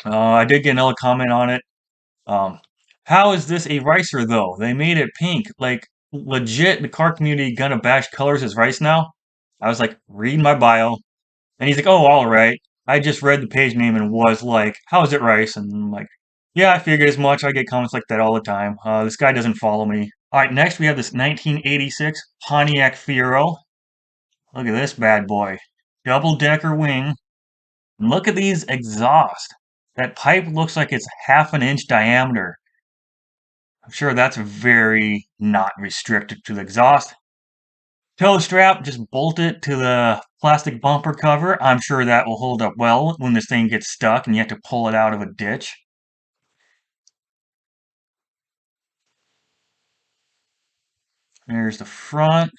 I did get another comment on it. Um, how is this a ricer though? They made it pink. Like legit, the car community gonna bash colors as rice now? I was like, read my bio. And he's like, oh, all right. I just read the page name and was like, how is it rice? And I'm like, yeah, I figured as much. I get comments like that all the time. This guy doesn't follow me. All right, next we have this 1986 Pontiac Fiero. Look at this bad boy. Double decker wing. And look at these exhaust. That pipe looks like it's half an inch diameter. I'm sure that's very not restricted to the exhaust. Toe strap, just bolt it to the plastic bumper cover. I'm sure that will hold up well when this thing gets stuck and you have to pull it out of a ditch. There's the front.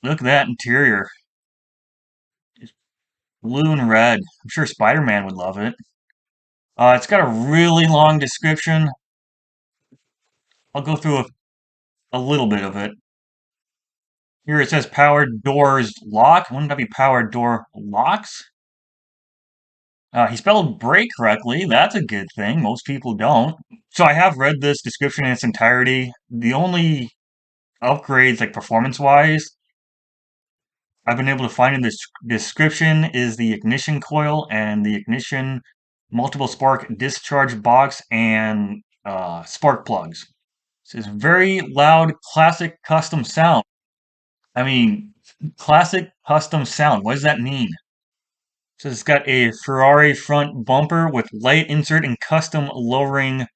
Look at that interior. It's blue and red. I'm sure Spider-Man would love it. It's got a really long description. I'll go through a little bit of it. Here it says powered doors lock. Wouldn't that be powered door locks? He spelled brake correctly. That's a good thing. Most people don't. So I have read this description in its entirety. The only upgrades, like performance wise, I've been able to find in this description is the ignition coil and the ignition multiple spark discharge box and spark plugs. This is very loud, classic custom sound. I mean, classic custom sound. What does that mean? So it's got a Ferrari front bumper with light insert and custom lowering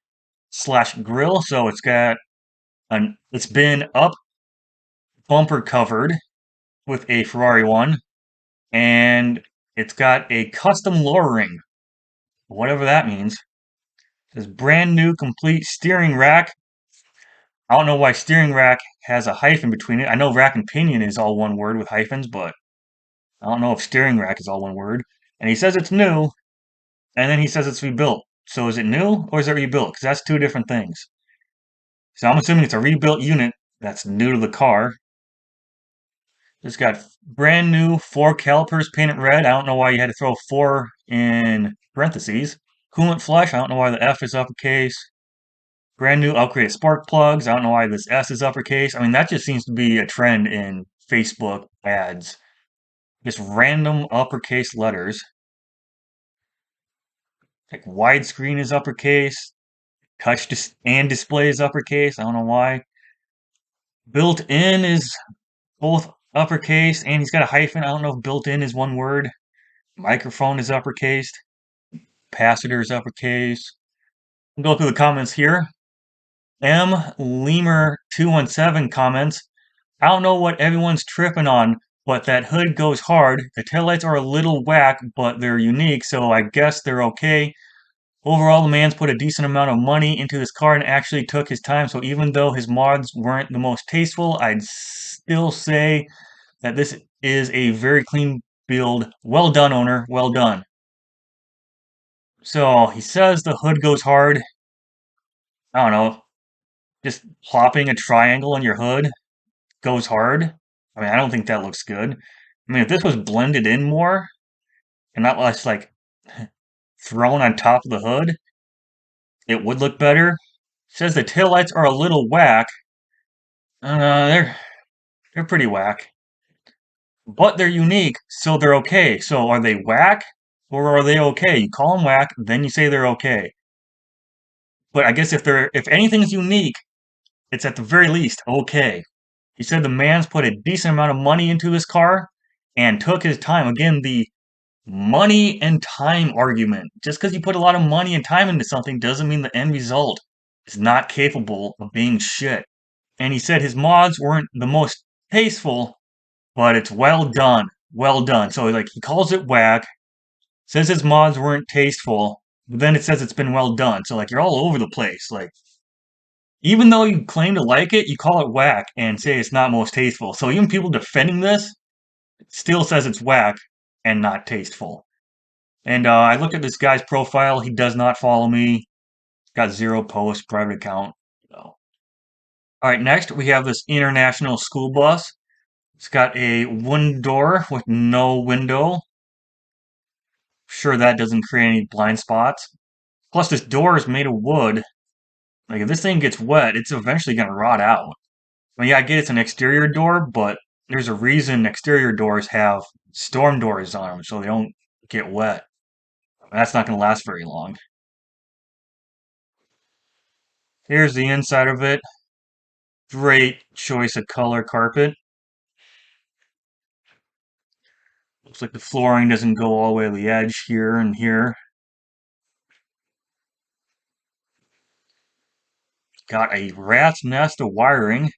slash grill. So it's been up bumper covered with a Ferrari one, and it's got a custom lowering, whatever that means. It says brand new complete steering rack. I don't know why steering rack has a hyphen between it. I know rack and pinion is all one word with hyphens, but I don't know if steering rack is all one word. And he says it's new, and then he says it's rebuilt. So is it new or is it rebuilt? Because that's two different things. So I'm assuming it's a rebuilt unit that's new to the car. It's got brand new four calipers painted red. I don't know why you had to throw four in parentheses. Coolant flush. I don't know why the F is uppercase. Brand new upgraded spark plugs. I don't know why this S is uppercase. I mean, that just seems to be a trend in Facebook ads. Just random uppercase letters. Like widescreen is uppercase. And display is uppercase. I don't know why. Built in is both uppercase and he's got a hyphen. I don't know if built in is one word. Microphone is uppercased. Capacitor is uppercase. We'll go through the comments here. M. Lemur 217 comments. I don't know what everyone's tripping on, but that hood goes hard. The taillights are a little whack, but they're unique, so I guess they're okay. Overall, the man's put a decent amount of money into this car and actually took his time, so even though his mods weren't the most tasteful, I'd still say that this is a very clean build. Well done, owner. Well done. So he says the hood goes hard. I don't know. Just plopping a triangle on your hood goes hard. I mean, I don't think that looks good. I mean, if this was blended in more and not less like thrown on top of the hood, it would look better. It says the taillights are a little whack. They're pretty whack, but they're unique, so they're okay. So are they whack or are they okay? You call them whack, then you say they're okay. But I guess if anything's unique, it's at the very least okay. He said the man's put a decent amount of money into this car and took his time. Again, the money and time argument. Just because you put a lot of money and time into something doesn't mean the end result is not capable of being shit. And he said his mods weren't the most tasteful, but it's well done. Well done. So like he calls it whack, says his mods weren't tasteful, but then it says it's been well done. So like you're all over the place. Like even though you claim to like it, you call it whack and say it's not most tasteful. So even people defending this still says it's whack and not tasteful. And I look at this guy's profile. He does not follow me. Got zero posts, private account. So. All right, next we have this international school bus. It's got a one door with no window. Sure that doesn't create any blind spots. Plus, this door is made of wood. Like, if this thing gets wet, it's eventually going to rot out. I mean, yeah, I get it's an exterior door, but there's a reason exterior doors have storm doors on them so they don't get wet. That's not going to last very long. Here's the inside of it. Great choice of color carpet. Looks like the flooring doesn't go all the way to the edge here and here. Got a rat's nest of wiring.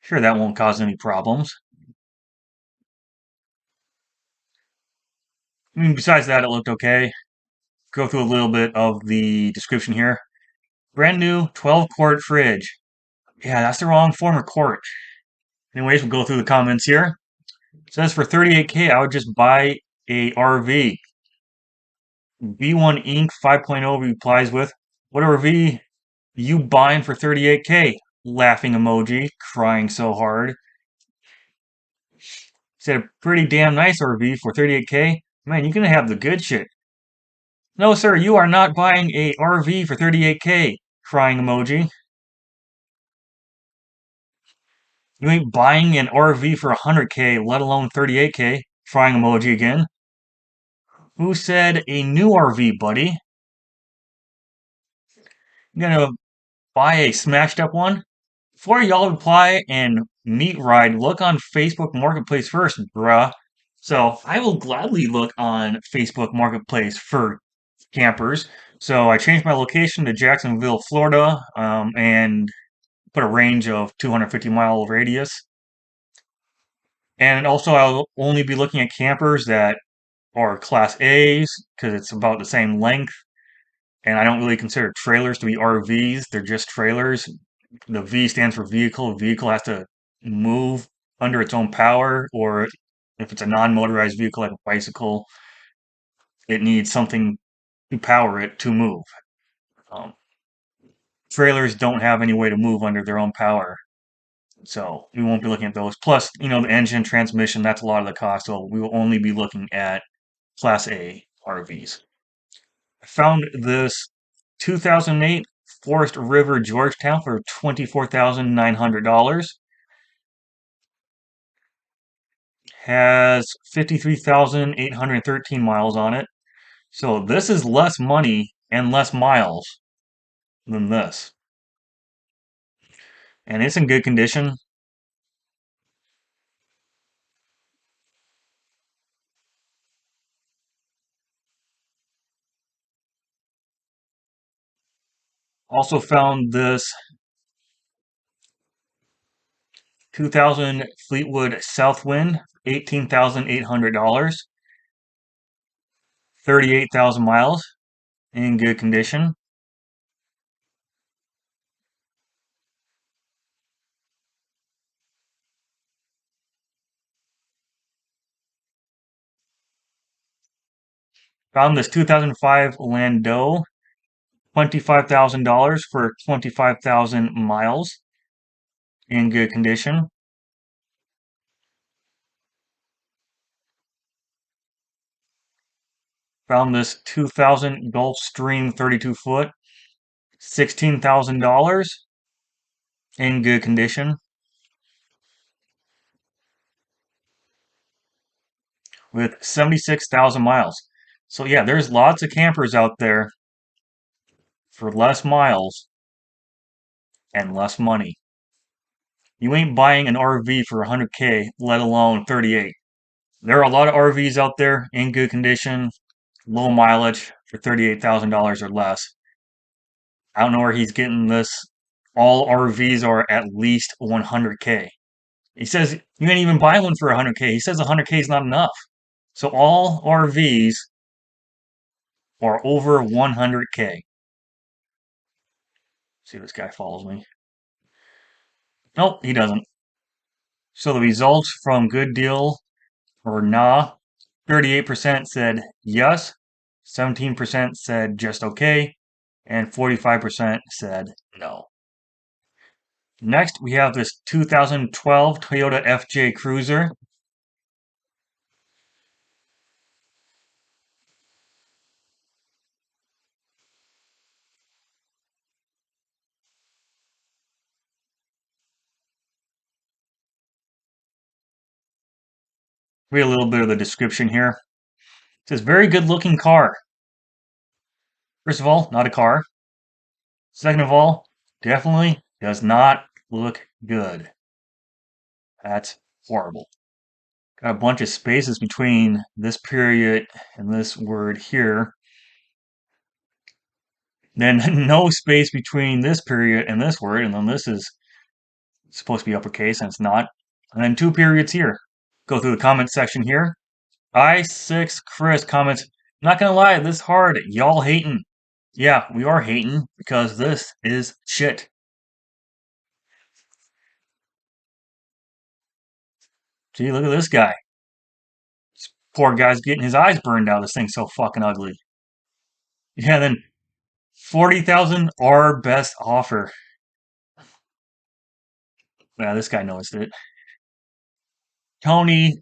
Sure, that won't cause any problems. I mean, besides that, it looked okay. Go through a little bit of the description here. Brand new 12-quart fridge. Yeah, that's the wrong form of quart. Anyways, we'll go through the comments here. It says for 38K, I would just buy a RV. B1 Inc. 5.0 replies with, what RV you buying for 38K? Laughing emoji, crying so hard. Said a pretty damn nice RV for 38K. Man, you're gonna have the good shit. No, sir, you are not buying a RV for 38K. Crying emoji. You ain't buying an RV for 100K, let alone 38K. Crying emoji again. Who said a new RV, buddy? You gonna buy a smashed up one? Before y'all reply and meet ride, look on Facebook Marketplace first, bruh. So I will gladly look on Facebook Marketplace for campers. So I changed my location to Jacksonville, Florida, and put a range of 250-mile radius. And also, I'll only be looking at campers that are Class A's because it's about the same length. And I don't really consider trailers to be RVs, they're just trailers. The V stands for vehicle. The vehicle has to move under its own power, or if it's a non motorized vehicle like a bicycle, it needs something to power it to move. Um, Trailers don't have any way to move under their own power. So we won't be looking at those. Plus, the engine, transmission, that's a lot of the cost. So we will only be looking at Class A RVs. I found this 2008 Forest River Georgetown for $24,900. Has 53,813 miles on it. So this is less money and less miles than this. And it's in good condition. Also found this 2000 Fleetwood Southwind, $18,800, 38,000 miles, in good condition. Found this 2005 Landau, $25,000 for 25,000 miles, in good condition. Found this 2000 Gulfstream 32 foot, $16,000, in good condition, with 76,000 miles. So yeah, there's lots of campers out there for less miles and less money. You ain't buying an RV for 100K, let alone 38. There are a lot of RVs out there in good condition, low mileage for $38,000 or less. I don't know where he's getting this. All RVs are at least 100K. He says you ain't even buy one for 100K. He says 100K is not enough. So all RVs are over 100K. See if this guy follows me. Nope, he doesn't. So the results from Good Deal or nah, 38% said yes, 17% said just okay, and 45% said no. Next, we have this 2012 Toyota FJ Cruiser. Read a little bit of the description here. It says, very good looking car. First of all, not a car. Second of all, definitely does not look good. That's horrible. Got a bunch of spaces between this period and this word here. Then no space between this period and this word, and then this is supposed to be uppercase and it's not. And then 2 periods here. Go through the comment section here. I6 Chris comments, not gonna lie, this hard. Y'all hating. Yeah, we are hating because this is shit. See, look at this guy. This poor guy's getting his eyes burned out. This thing's so fucking ugly. Yeah, then 40,000 our best offer. Yeah, this guy noticed it. Tony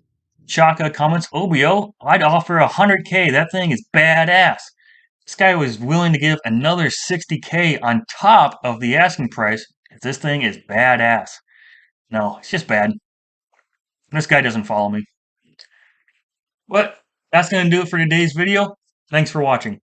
Chaka comments, Obio, I'd offer 100K. That thing is badass. This guy was willing to give another 60K on top of the asking price if this thing is badass. No, it's just bad. This guy doesn't follow me. But that's going to do it for today's video. Thanks for watching.